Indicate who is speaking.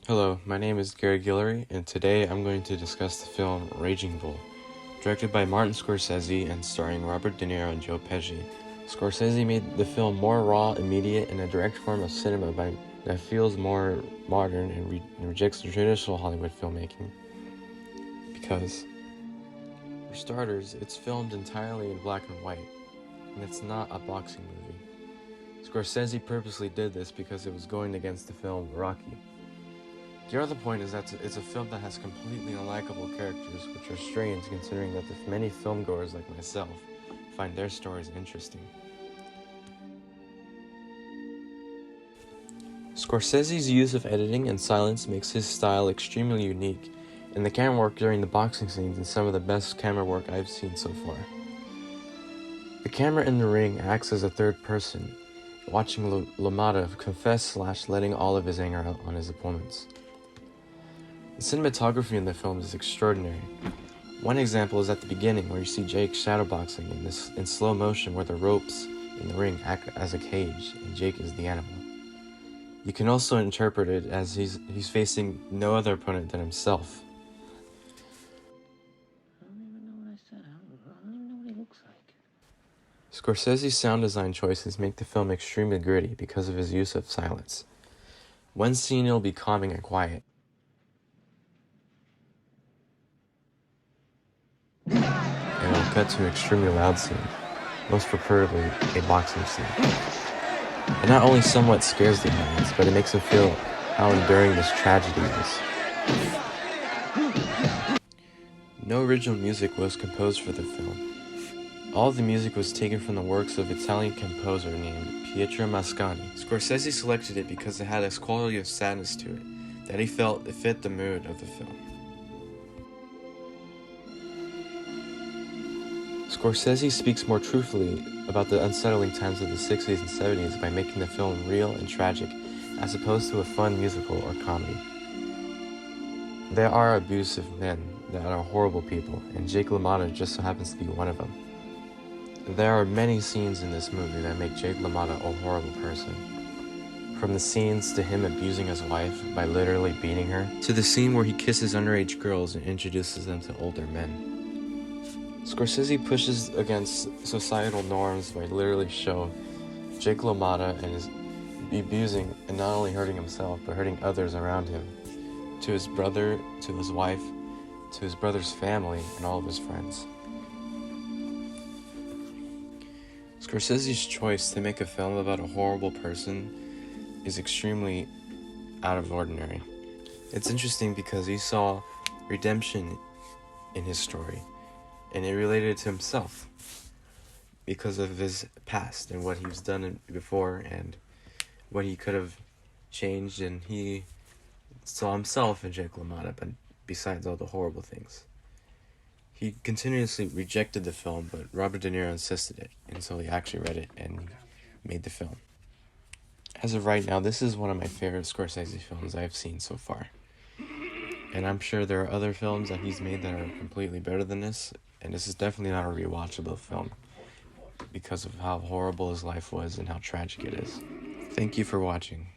Speaker 1: Hello, my name is Gary Guillory, and today I'm going to discuss the film Raging Bull, directed by Martin Scorsese and starring Robert De Niro and Joe Pesci. Scorsese made the film more raw, immediate, and a direct form of cinema that feels more modern and rejects the traditional Hollywood filmmaking. Because, for starters, it's filmed entirely in black and white, and it's not a boxing movie. Scorsese purposely did this because it was going against the film Rocky. The other point is that it's a film that has completely unlikable characters, which are strange considering that many filmgoers like myself find their stories interesting. Scorsese's use of editing and silence makes his style extremely unique, and the camera work during the boxing scenes is some of the best camera work I've seen so far. The camera in the ring acts as a third person, watching LaMotta confess / letting all of his anger out on his opponents. The cinematography in the film is extraordinary. One example is at the beginning where you see Jake shadowboxing in slow motion where the ropes in the ring act as a cage and Jake is the animal. You can also interpret it as he's facing no other opponent than himself.
Speaker 2: I don't even know what I said. I don't even know what he looks like.
Speaker 1: Scorsese's sound design choices make the film extremely gritty because of his use of silence. One scene will be calming and quiet, and it'll cut to an extremely loud scene, most preferably a boxing scene. It not only somewhat scares the audience, but it makes them feel how enduring this tragedy is. No original music was composed for the film. All of the music was taken from the works of an Italian composer named Pietro Mascagni. Scorsese selected it because it had this quality of sadness to it, that he felt it fit the mood of the film. Scorsese speaks more truthfully about the unsettling times of the 60s and 70s by making the film real and tragic, as opposed to a fun musical or comedy. There are abusive men that are horrible people, and Jake LaMotta just so happens to be one of them. There are many scenes in this movie that make Jake LaMotta a horrible person. From the scenes to him abusing his wife by literally beating her, to the scene where he kisses underage girls and introduces them to older men. Scorsese pushes against societal norms by literally showing Jake LaMotta and his abusing and not only hurting himself, but hurting others around him. To his brother, to his wife, to his brother's family, and all of his friends. Scorsese's choice to make a film about a horrible person is extremely out of ordinary. It's interesting because he saw redemption in his story, and it related to himself because of his past and what he's done before and what he could have changed, and he saw himself in Jake LaMotta, but besides all the horrible things. He continuously rejected the film, but Robert De Niro insisted it, and so he actually read it and made the film. As of right now, this is one of my favorite Scorsese films I've seen so far. And I'm sure there are other films that he's made that are completely better than this, and this is definitely not a rewatchable film because of how horrible his life was and how tragic it is. Thank you for watching.